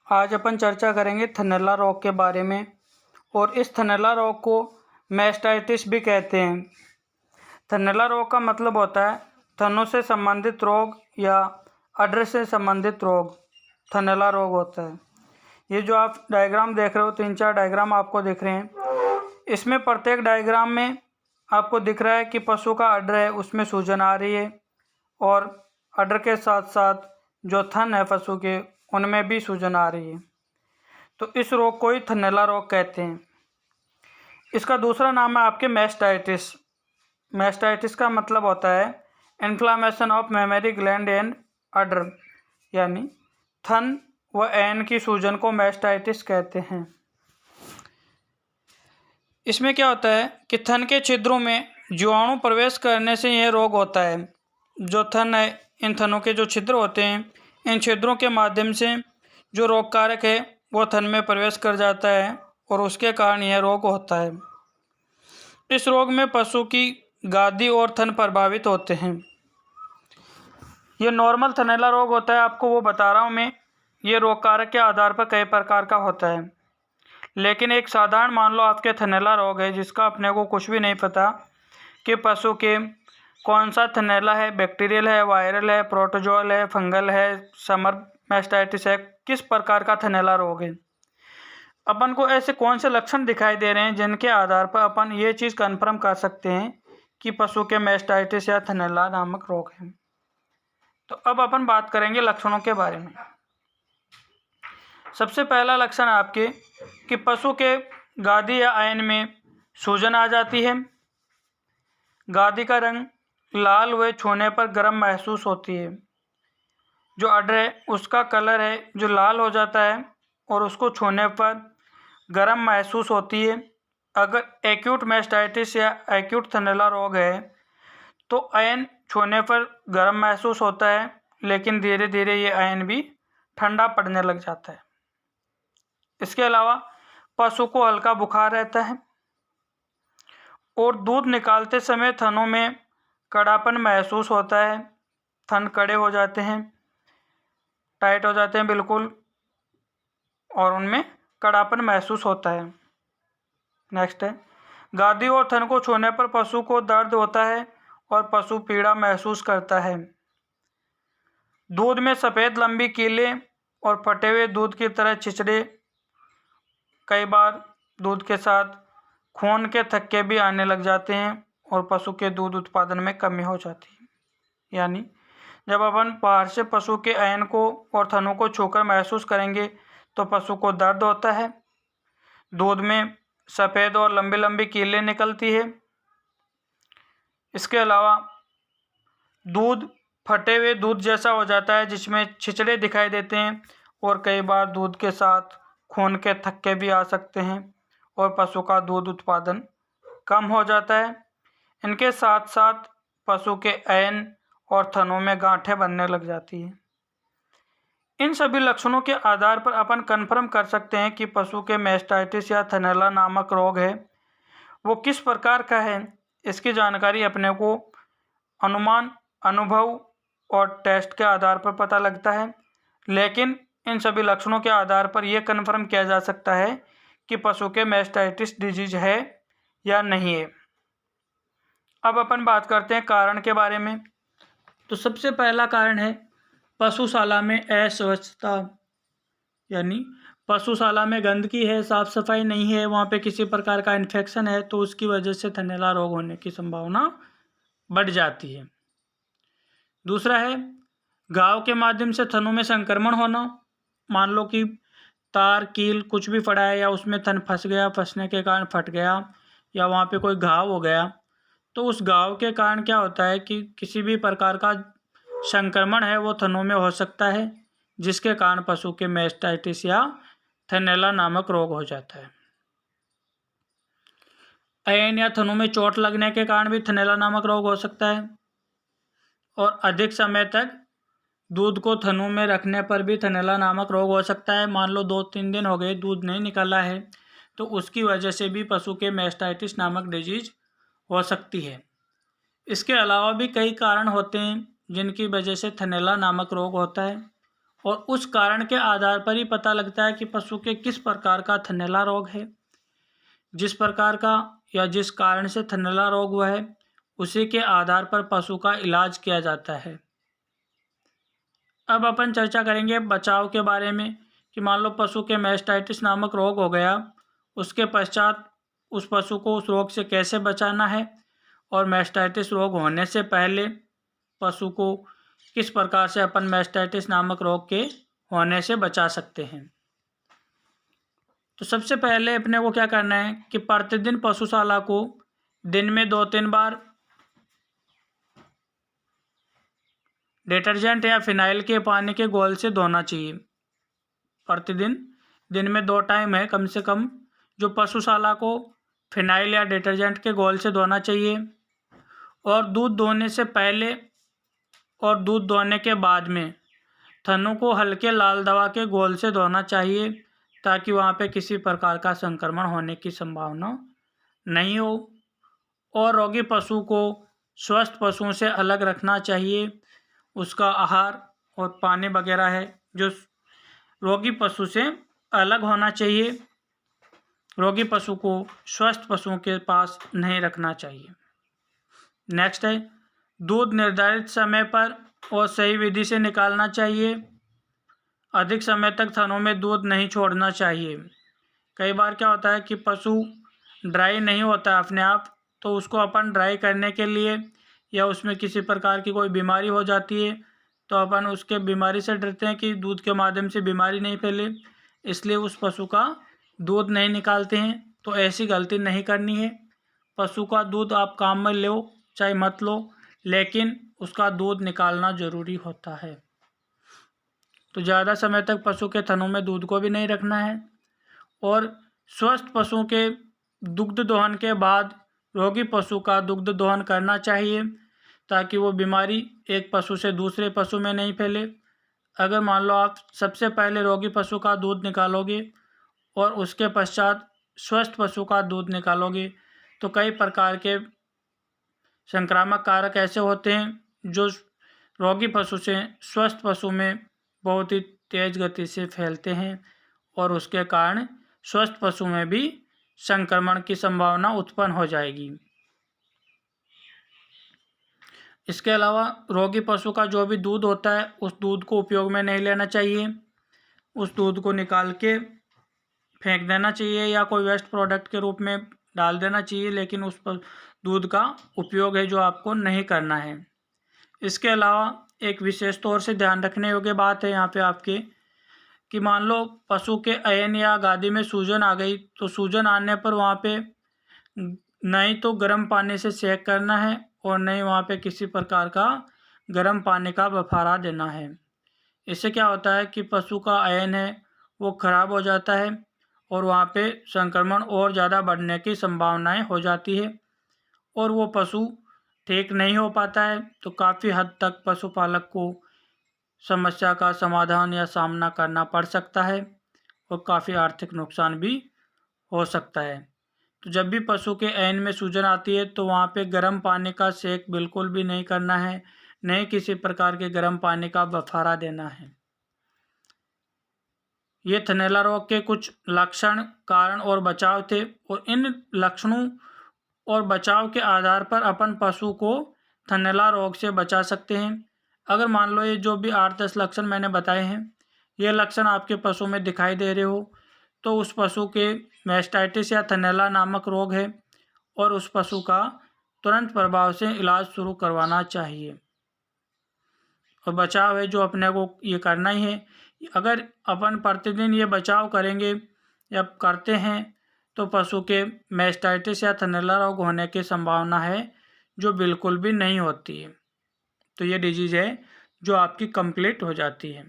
आज अपन चर्चा करेंगे थनैला रोग के बारे में। और इस थनैला रोग को मैस्टाइटिस भी कहते हैं। थनैला रोग का मतलब होता है थनों से संबंधित रोग या अडर से संबंधित रोग थनैला रोग होता है। ये जो आप डायग्राम देख रहे हो, 3-4 डायग्राम आपको दिख रहे हैं। इसमें प्रत्येक डायग्राम में आपको दिख रहा है कि पशु का अडर है उसमें सूजन आ रही है, और अडर के साथ साथ जो थन है पशु के उनमें भी सूजन आ रही है। तो इस रोग को ही थनैला रोग कहते हैं। इसका दूसरा नाम है आपके मैस्टाइटिस। मैस्टाइटिस का मतलब होता है inflammation of mammary gland and udder, यानी थन व एन की सूजन को मैस्टाइटिस कहते हैं। इसमें क्या होता है कि थन के छिद्रों में जीवाणु प्रवेश करने से यह रोग होता है। जो थन है, इन थनों के जो छिद्र होते हैं, इन छिद्रों के माध्यम से जो रोग कारक है वो थन में प्रवेश कर जाता है और उसके कारण यह रोग होता है। इस रोग में पशु की गादी और थन प्रभावित होते हैं। ये नॉर्मल थनैला रोग होता है, आपको वो बता रहा हूँ मैं। ये रोग कारक के आधार पर कई प्रकार का होता है, लेकिन एक साधारण मान लो आपके थनैला रोग है जिसका अपने को कुछ भी नहीं पता कि पशु के कौन सा थनैला है, बैक्टीरियल है, वायरल है, प्रोटोजोल है, फंगल है, समर मैस्टाइटिस है, किस प्रकार का थनैला रोग है। अपन को ऐसे कौन से लक्षण दिखाई दे रहे हैं जिनके आधार पर अपन ये चीज़ कन्फर्म कर सकते हैं कि पशु के मैस्टाइटिस या थनैला नामक रोग है। तो अब अपन बात करेंगे लक्षणों के बारे में। सबसे पहला लक्षण आपके कि पशु के गादी या आयन में सूजन आ जाती है। गादी का रंग लाल व छूने पर गर्म महसूस होती है। जो अडर है उसका कलर है जो लाल हो जाता है और उसको छूने पर गर्म महसूस होती है। अगर एक्यूट मैस्टाइटिस या एक्यूट थनैला रोग है तो आयन छूने पर गर्म महसूस होता है, लेकिन धीरे धीरे ये आयन भी ठंडा पड़ने लग जाता है। इसके अलावा पशु को हल्का बुखार रहता है और दूध निकालते समय थनों में कड़ापन महसूस होता है। थन कड़े हो जाते हैं, टाइट हो जाते हैं बिल्कुल, और उनमें कड़ापन महसूस होता है। नेक्स्ट है, गादी और थन को छूने पर पशु को दर्द होता है और पशु पीड़ा महसूस करता है। दूध में सफ़ेद लंबी कीलें और फटे हुए दूध की तरह छिचड़े, कई बार दूध के साथ खून के थक्के भी आने लग जाते हैं और पशु के दूध उत्पादन में कमी हो जाती है। यानी जब अपन बाहर से पशु के आयन को और थनों को छूकर महसूस करेंगे तो पशु को दर्द होता है, दूध में सफ़ेद और लंबी लंबी कीलें निकलती है। इसके अलावा दूध फटे हुए दूध जैसा हो जाता है जिसमें छिचड़े दिखाई देते हैं, और कई बार दूध के साथ खून के थक्के भी आ सकते हैं और पशु का दूध उत्पादन कम हो जाता है। इनके साथ साथ पशु के आयन और थनों में गांठें बनने लग जाती हैं। इन सभी लक्षणों के आधार पर अपन कन्फर्म कर सकते हैं कि पशु के मैस्टाइटिस या थनैला नामक रोग है वो किस प्रकार का है। इसकी जानकारी अपने को अनुमान, अनुभव और टेस्ट के आधार पर पता लगता है, लेकिन इन सभी लक्षणों के आधार पर यह कन्फर्म किया जा सकता है कि पशु के मैस्टाइटिस डिजीज है या नहीं है। अब अपन बात करते हैं कारण के बारे में। तो सबसे पहला कारण है पशुशाला में अस्वच्छता, यानी पशुशाला में गंदगी है, साफ सफाई नहीं है, वहाँ पे किसी प्रकार का इन्फेक्शन है तो उसकी वजह से थनैला रोग होने की संभावना बढ़ जाती है। दूसरा है घाव के माध्यम से थनों में संक्रमण होना। मान लो कि तार कील कुछ भी पड़ा है या उसमें थन फंस गया, फंसने के कारण फट गया या वहाँ पे कोई घाव हो गया, तो उस घाव के कारण क्या होता है कि किसी भी प्रकार का संक्रमण है वो थनों में हो सकता है, जिसके कारण पशु के मैस्टाइटिस या थनैला नामक रोग हो जाता है। आयन या थनों में चोट लगने के कारण भी थनैला नामक रोग हो सकता है, और अधिक समय तक दूध को थनों में रखने पर भी थनैला नामक रोग हो सकता है। मान लो 2-3 दिन हो गए दूध नहीं निकला है तो उसकी वजह से भी पशु के मैस्टाइटिस नामक डिजीज हो सकती है। इसके अलावा भी कई कारण होते हैं जिनकी वजह से थनैला नामक रोग होता है, और उस कारण के आधार पर ही पता लगता है कि पशु के किस प्रकार का थनैला रोग है। जिस प्रकार का या जिस कारण से थनैला रोग हुआ है उसी के आधार पर पशु का इलाज किया जाता है। अब अपन चर्चा करेंगे बचाव के बारे में कि मान लो पशु के मैस्टाइटिस नामक रोग हो गया, उसके पश्चात उस पशु को उस रोग से कैसे बचाना है और मैस्टाइटिस रोग होने से पहले पशु को किस प्रकार से अपन मैस्टाइटिस नामक रोग के होने से बचा सकते हैं। तो सबसे पहले अपने को क्या करना है कि प्रतिदिन पशुशाला को दिन में 2-3 बार डिटर्जेंट या फिनाइल के पानी के घोल से धोना चाहिए। प्रतिदिन दिन में 2 टाइम है कम से कम जो पशुशाला को फिनाइल या डिटर्जेंट के घोल से धोना चाहिए। और दूध दोहने से पहले और दूध दोहने के बाद में थनों को हल्के लाल दवा के घोल से धोना चाहिए ताकि वहाँ पे किसी प्रकार का संक्रमण होने की संभावना नहीं हो। और रोगी पशु को स्वस्थ पशुओं से अलग रखना चाहिए। उसका आहार और पानी वगैरह है जो रोगी पशु से अलग होना चाहिए। रोगी पशु को स्वस्थ पशुओं के पास नहीं रखना चाहिए। नेक्स्ट है दूध निर्धारित समय पर और सही विधि से निकालना चाहिए। अधिक समय तक थनों में दूध नहीं छोड़ना चाहिए। कई बार क्या होता है कि पशु ड्राई नहीं होता अपने आप, तो उसको अपन ड्राई करने के लिए या उसमें किसी प्रकार की कोई बीमारी हो जाती है तो अपन उसके बीमारी से डरते हैं कि दूध के माध्यम से बीमारी नहीं फैले, इसलिए उस पशु का दूध नहीं निकालते हैं। तो ऐसी गलती नहीं करनी है। पशु का दूध आप काम में लो चाहे मत लो, लेकिन उसका दूध निकालना ज़रूरी होता है। तो ज़्यादा समय तक पशु के थनों में दूध को भी नहीं रखना है। और स्वस्थ पशुओं के दुग्ध दोहन के बाद रोगी पशु का दुग्ध दोहन करना चाहिए ताकि वो बीमारी एक पशु से दूसरे पशु में नहीं फैले। अगर मान लो आप सबसे पहले रोगी पशु का दूध निकालोगे और उसके पश्चात स्वस्थ पशु का दूध निकालोगे तो कई प्रकार के संक्रामक कारक ऐसे होते हैं जो रोगी पशु से स्वस्थ पशु में बहुत ही तेज़ गति से फैलते हैं और उसके कारण स्वस्थ पशु में भी संक्रमण की संभावना उत्पन्न हो जाएगी। इसके अलावा रोगी पशु का जो भी दूध होता है उस दूध को उपयोग में नहीं लेना चाहिए। उस दूध को निकाल के फेंक देना चाहिए या कोई वेस्ट प्रोडक्ट के रूप में डाल देना चाहिए, लेकिन उस पर दूध का उपयोग है जो आपको नहीं करना है। इसके अलावा एक विशेष तौर से ध्यान रखने योग्य बात है यहाँ पे आपके कि मान लो पशु के अयन या गादी में सूजन आ गई, तो सूजन आने पर वहाँ पे नहीं तो गर्म पानी से सेक करना है और नहीं वहाँ पे किसी प्रकार का गर्म पानी का बफारा देना है। इससे क्या होता है कि पशु का अयन है वो खराब हो जाता है और वहाँ पे संक्रमण और ज़्यादा बढ़ने की संभावनाएं हो जाती है और वो पशु ठीक नहीं हो पाता है। तो काफ़ी हद तक पशुपालक को समस्या का समाधान या सामना करना पड़ सकता है और काफ़ी आर्थिक नुकसान भी हो सकता है। तो जब भी पशु के ऐन में सूजन आती है तो वहाँ पे गर्म पानी का सेक बिल्कुल भी नहीं करना है, नहीं किसी प्रकार के गर्म पानी का बफारा देना है। ये थनैला रोग के कुछ लक्षण, कारण और बचाव थे और इन लक्षणों और बचाव के आधार पर अपन पशु को थनैला रोग से बचा सकते हैं। अगर मान लो ये जो भी 8-10 लक्षण मैंने बताए हैं ये लक्षण आपके पशु में दिखाई दे रहे हो तो उस पशु के मैस्टाइटिस या थनैला नामक रोग है और उस पशु का तुरंत प्रभाव से इलाज शुरू करवाना चाहिए। और बचाव है जो अपने को ये करना ही है। अगर अपन प्रतिदिन ये बचाव करेंगे या करते हैं तो पशु के मैस्टाइटिस या थनैला रोग होने की संभावना है जो बिल्कुल भी नहीं होती है। तो ये डिजीज़ है जो आपकी कंप्लीट हो जाती है।